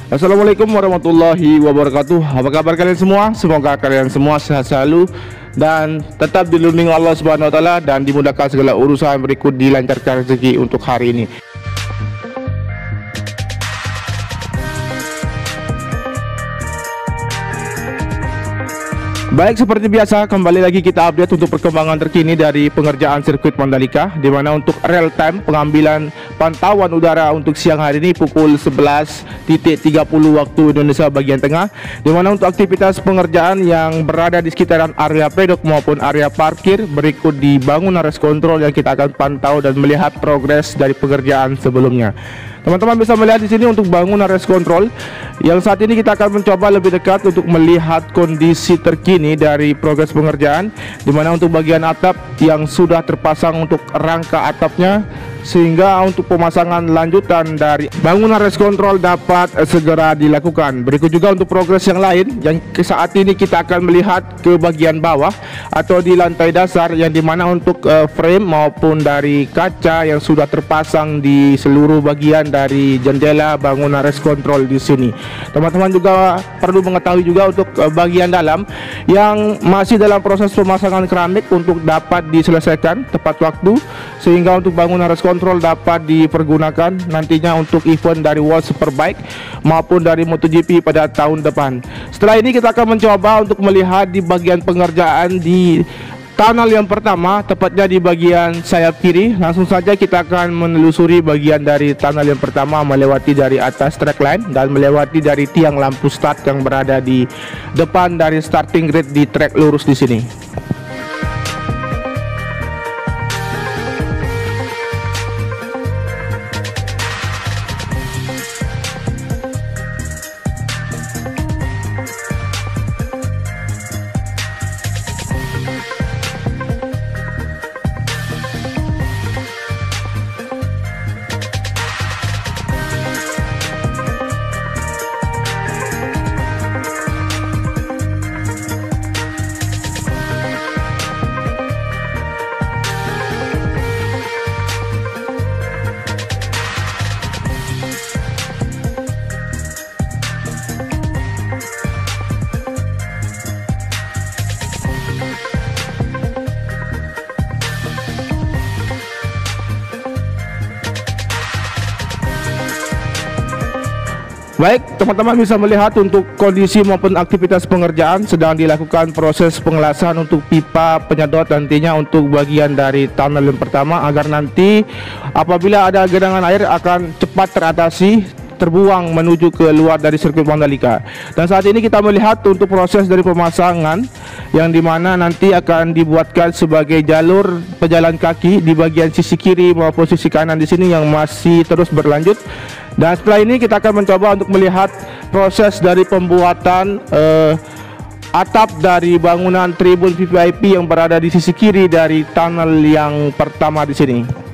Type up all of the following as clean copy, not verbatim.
Assalamualaikum warahmatullahi wabarakatuh. Apa kabar kalian semua? Semoga kalian semua sehat selalu dan tetap dilindungi Allah Subhanahu wa taala dan dimudahkan segala urusan berikut, dilancarkan rezeki untuk hari ini. Baik, seperti biasa kembali lagi kita update untuk perkembangan terkini dari pengerjaan sirkuit Mandalika, di mana untuk real time pengambilan pantauan udara untuk siang hari ini pukul 11.30 waktu Indonesia bagian tengah, di mana untuk aktivitas pengerjaan yang berada di sekitaran area pedok maupun area parkir berikut di bangunan race control yang kita akan pantau dan melihat progres dari pengerjaan sebelumnya. Teman-teman bisa melihat di sini untuk bangunan race control yang saat ini kita akan mencoba lebih dekat untuk melihat kondisi terkini dari progres pengerjaan, di mana untuk bagian atap yang sudah terpasang untuk rangka atapnya, sehingga untuk pemasangan lanjutan dari bangunan race control dapat segera dilakukan. Berikut juga untuk progres yang lain yang saat ini kita akan melihat ke bagian bawah atau di lantai dasar, yang dimana untuk frame maupun dari kaca yang sudah terpasang di seluruh bagian dari jendela bangunan race control di sini. Teman-teman juga perlu mengetahui juga untuk bagian dalam yang masih dalam proses pemasangan keramik untuk dapat diselesaikan tepat waktu, sehingga untuk bangunan race control dapat dipergunakan nantinya untuk event dari World Superbike maupun dari MotoGP pada tahun depan. Setelah ini kita akan mencoba untuk melihat di bagian pengerjaan di tunnel yang pertama, tepatnya di bagian sayap kiri. Langsung saja kita akan menelusuri bagian dari tunnel yang pertama, melewati dari atas track line dan melewati dari tiang lampu start yang berada di depan dari starting grid di track lurus di sini. Baik, teman-teman bisa melihat untuk kondisi maupun aktivitas pengerjaan sedang dilakukan proses pengelasan untuk pipa penyedot nantinya untuk bagian dari tunnel yang pertama, agar nanti apabila ada genangan air akan cepat teratasi, terbuang menuju ke luar dari sirkuit Mandalika. Dan saat ini kita melihat untuk proses dari pemasangan yang dimana nanti akan dibuatkan sebagai jalur pejalan kaki di bagian sisi kiri maupun sisi kanan di sini yang masih terus berlanjut. Dan setelah ini kita akan mencoba untuk melihat proses dari pembuatan atap dari bangunan tribun VVIP yang berada di sisi kiri dari tunnel yang pertama di sini.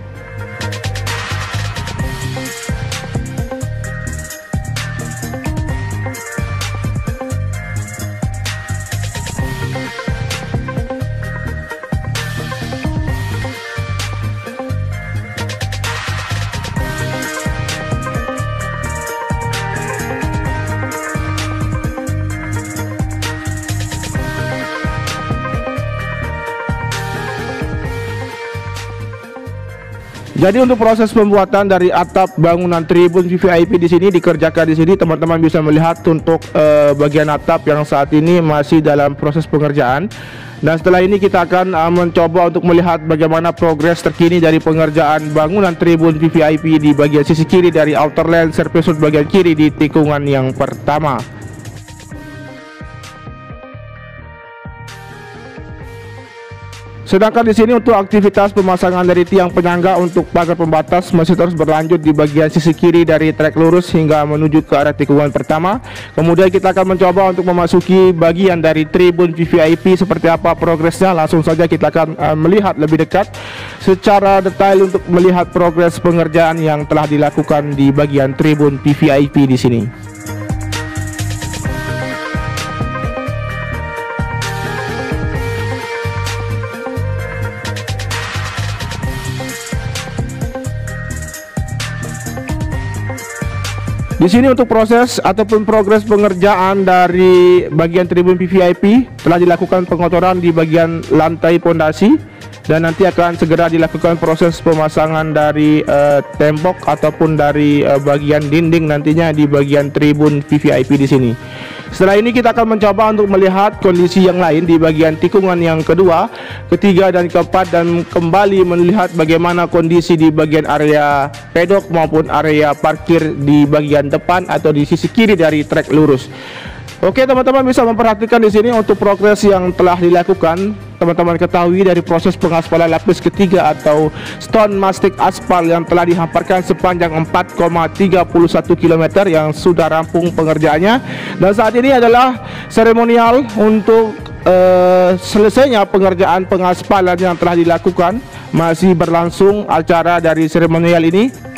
Jadi untuk proses pembuatan dari atap bangunan tribun VVIP di sini dikerjakan di sini. Teman-teman bisa melihat untuk bagian atap yang saat ini masih dalam proses pengerjaan. Dan setelah ini kita akan mencoba untuk melihat bagaimana progres terkini dari pengerjaan bangunan tribun VVIP di bagian sisi kiri dari outer lane service road bagian kiri di tikungan yang pertama. Sedangkan di sini untuk aktivitas pemasangan dari tiang penyangga untuk pagar pembatas masih terus berlanjut di bagian sisi kiri dari trek lurus hingga menuju ke arah tikungan pertama. Kemudian kita akan mencoba untuk memasuki bagian dari tribun VVIP. Seperti apa progresnya, langsung saja kita akan melihat lebih dekat secara detail untuk melihat progres pengerjaan yang telah dilakukan di bagian tribun VVIP di sini. Di sini untuk proses ataupun progres pengerjaan dari bagian tribun VVIP telah dilakukan pengotoran di bagian lantai pondasi dan nanti akan segera dilakukan proses pemasangan dari tembok ataupun dari bagian dinding nantinya di bagian tribun VVIP di sini. Setelah ini kita akan mencoba untuk melihat kondisi yang lain di bagian tikungan yang kedua, ketiga dan keempat, dan kembali melihat bagaimana kondisi di bagian area pedok maupun area parkir di bagian depan atau di sisi kiri dari trek lurus. Oke, teman-teman bisa memperhatikan di sini untuk progres yang telah dilakukan. Teman-teman ketahui dari proses pengaspalan lapis ketiga atau stone mastic aspal yang telah dihamparkan sepanjang 4,31 km yang sudah rampung pengerjaannya. Dan saat ini adalah seremonial untuk selesainya pengerjaan pengaspalan yang telah dilakukan. Masih berlangsung acara dari seremonial ini.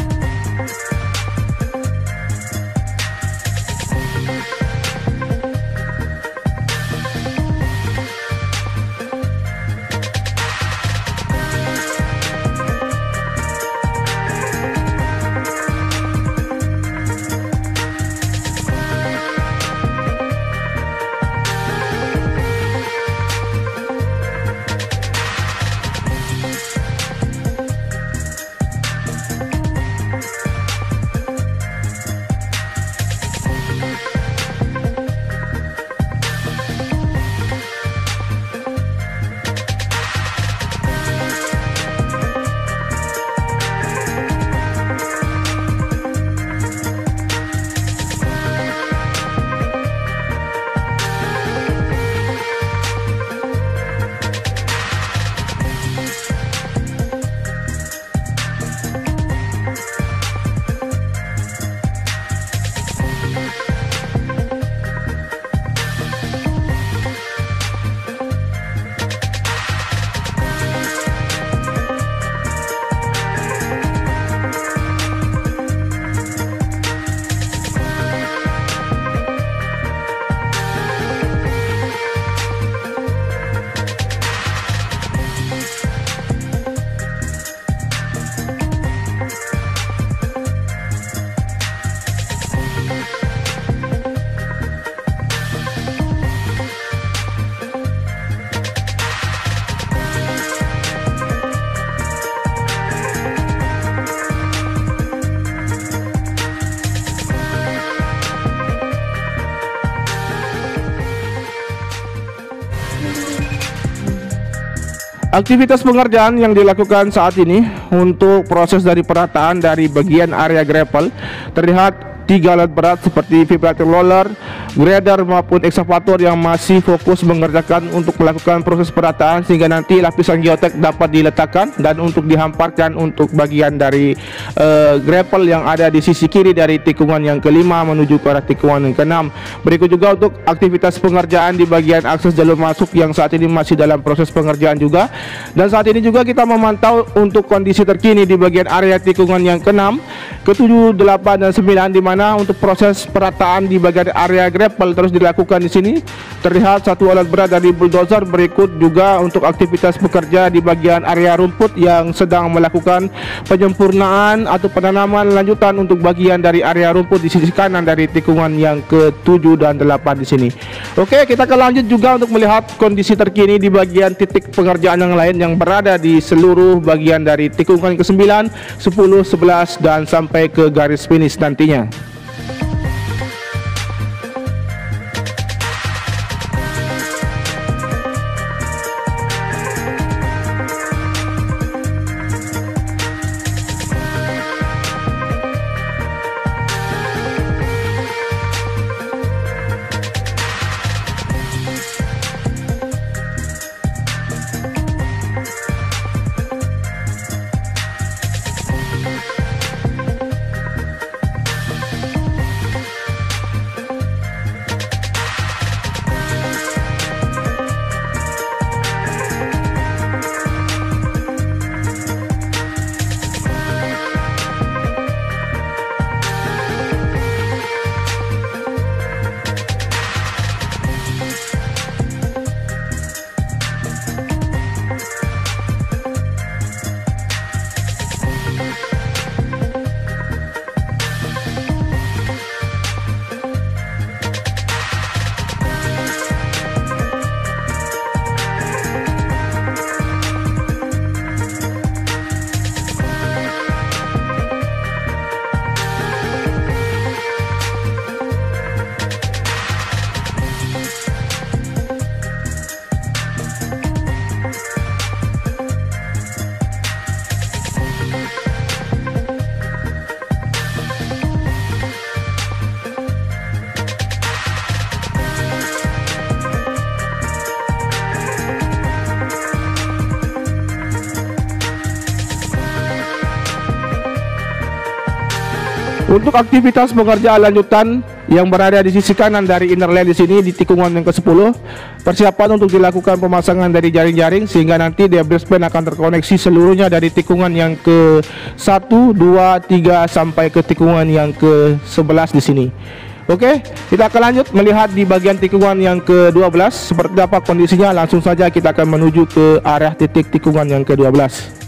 Aktivitas pengerjaan yang dilakukan saat ini untuk proses dari perataan dari bagian area gravel terlihat 3 alat berat seperti vibrator roller, grader maupun ekskavator yang masih fokus mengerjakan untuk melakukan proses perataan sehingga nanti lapisan geotek dapat diletakkan dan untuk dihamparkan untuk bagian dari gravel yang ada di sisi kiri dari tikungan yang kelima menuju ke arah tikungan yang keenam. Berikut juga untuk aktivitas pengerjaan di bagian akses jalur masuk yang saat ini masih dalam proses pengerjaan juga. Dan saat ini juga kita memantau untuk kondisi terkini di bagian area tikungan yang keenam, ke-7, 8 dan 9 di mana untuk proses perataan di bagian area gravel terus dilakukan di sini. Terlihat satu alat berat dari bulldozer. Berikut juga untuk aktivitas bekerja di bagian area rumput yang sedang melakukan penyempurnaan atau penanaman lanjutan untuk bagian dari area rumput di sisi kanan dari tikungan yang ke-7 dan 8 di sini. Oke, kita akan lanjut juga untuk melihat kondisi terkini di bagian titik pengerjaan yang lain yang berada di seluruh bagian dari tikungan ke-9, 10, 11 dan sampai ke garis finish nantinya. Untuk aktivitas pengerjaan lanjutan yang berada di sisi kanan dari inner lane di sini di tikungan yang ke-10, persiapan untuk dilakukan pemasangan dari jaring-jaring sehingga nanti debris span akan terkoneksi seluruhnya dari tikungan yang ke-1, 2, 3 sampai ke tikungan yang ke-11 di sini. Oke, kita akan lanjut melihat di bagian tikungan yang ke-12 seperti apa kondisinya. Langsung saja kita akan menuju ke area titik tikungan yang ke-12.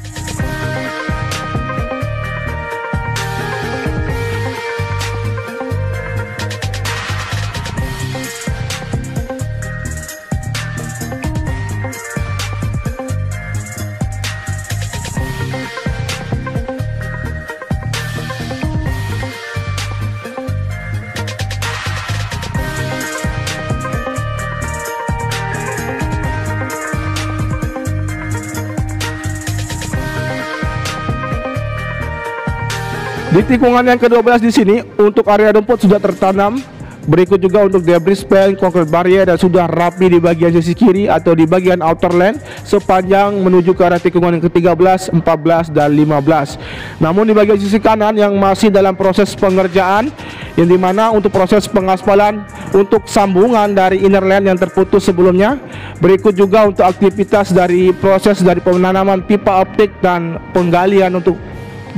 Di tikungan yang ke-12 di sini untuk area rumput sudah tertanam. Berikut juga untuk debris span, concrete barrier dan sudah rapi di bagian sisi kiri atau di bagian outer lane sepanjang menuju ke arah tikungan yang ke-13, 14 dan 15. Namun di bagian sisi kanan yang masih dalam proses pengerjaan, yang dimana untuk proses pengaspalan untuk sambungan dari inner lane yang terputus sebelumnya. Berikut juga untuk aktivitas dari proses dari penanaman pipa optik dan penggalian untuk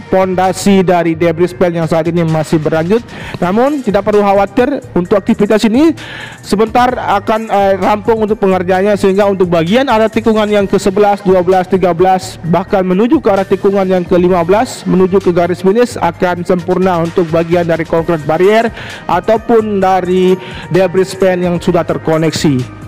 pondasi dari debris span yang saat ini masih berlanjut. Namun tidak perlu khawatir, untuk aktivitas ini sebentar akan rampung untuk pengerjaannya, sehingga untuk bagian arah tikungan yang ke-11, 12, 13 bahkan menuju ke arah tikungan yang ke-15 menuju ke garis finish akan sempurna untuk bagian dari concrete barrier ataupun dari debris span yang sudah terkoneksi.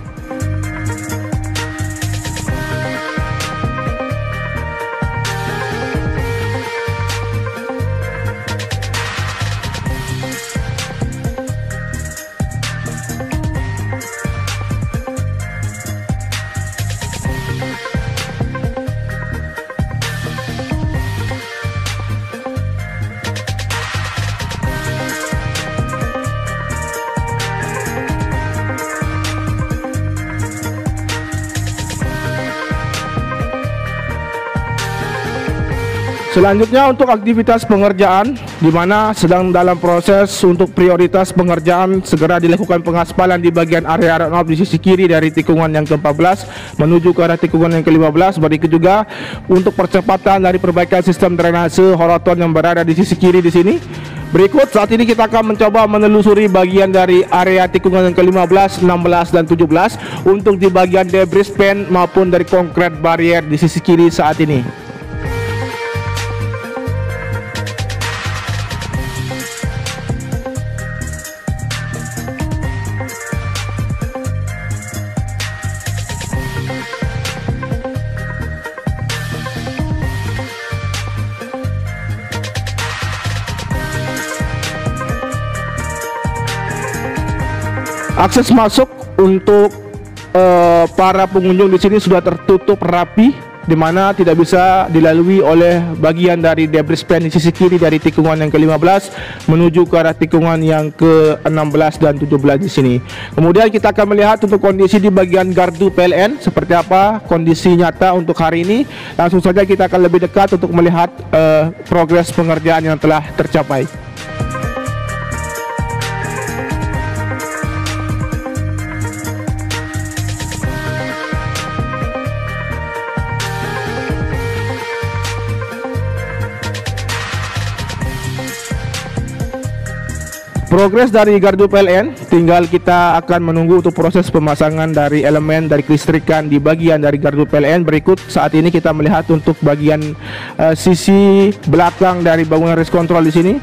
Selanjutnya untuk aktivitas pengerjaan, di mana sedang dalam proses untuk prioritas pengerjaan segera dilakukan pengaspalan di bagian area run-off di sisi kiri dari tikungan yang ke-14 menuju ke arah tikungan yang ke-15. Berikut juga untuk percepatan dari perbaikan sistem drainase horoton yang berada di sisi kiri di sini. Berikut saat ini kita akan mencoba menelusuri bagian dari area tikungan yang ke-15, 16 dan 17 untuk di bagian debris span maupun dari concrete barrier di sisi kiri saat ini. Akses masuk untuk para pengunjung di sini sudah tertutup rapi, di mana tidak bisa dilalui oleh bagian dari debris span di sisi kiri dari tikungan yang ke-15 menuju ke arah tikungan yang ke-16 dan 17 di sini. Kemudian kita akan melihat untuk kondisi di bagian gardu PLN seperti apa kondisi nyata untuk hari ini. Langsung saja kita akan lebih dekat untuk melihat progres pengerjaan yang telah tercapai. Progres dari gardu PLN, tinggal kita akan menunggu untuk proses pemasangan dari elemen dari kelistrikan di bagian dari gardu PLN. Berikut saat ini kita melihat untuk bagian sisi belakang dari bangunan race control di sini,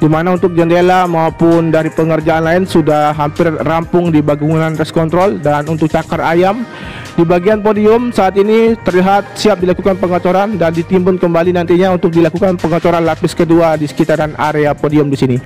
di mana untuk jendela maupun dari pengerjaan lain sudah hampir rampung di bangunan race control. Dan untuk cakar ayam di bagian podium saat ini terlihat siap dilakukan pengecoran dan ditimbun kembali nantinya untuk dilakukan pengecoran lapis kedua di sekitaran area podium di sini.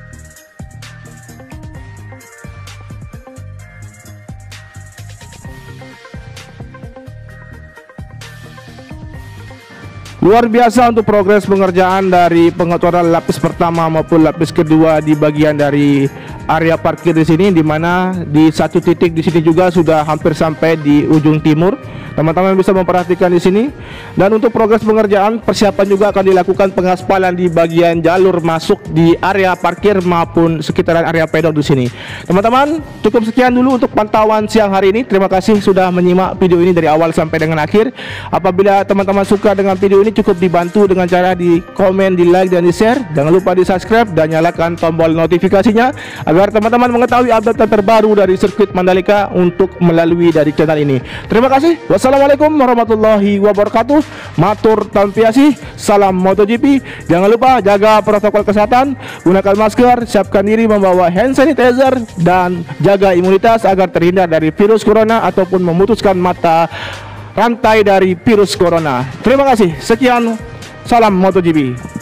Luar biasa untuk progres pengerjaan dari pengecoran lapis pertama maupun lapis kedua di bagian dari area parkir di sini, di mana di satu titik di sini juga sudah hampir sampai di ujung timur. Teman-teman bisa memperhatikan di sini. Dan untuk progres pengerjaan, persiapan juga akan dilakukan pengaspalan di bagian jalur masuk di area parkir maupun sekitaran area pedok di sini. Teman-teman, cukup sekian dulu untuk pantauan siang hari ini. Terima kasih sudah menyimak video ini dari awal sampai dengan akhir. Apabila teman-teman suka dengan video ini, cukup dibantu dengan cara di komen, di like dan di share. Jangan lupa di subscribe dan nyalakan tombol notifikasinya agar teman-teman mengetahui update terbaru dari sirkuit Mandalika untuk melalui dari channel ini. Terima kasih. Wassalamualaikum warahmatullahi wabarakatuh. Matur tampiasi. Salam MotoGP. Jangan lupa jaga protokol kesehatan, gunakan masker, siapkan diri membawa hand sanitizer, dan jaga imunitas agar terhindar dari virus corona ataupun memutuskan mata rantai dari virus corona. Terima kasih. Sekian. Salam MotoGP.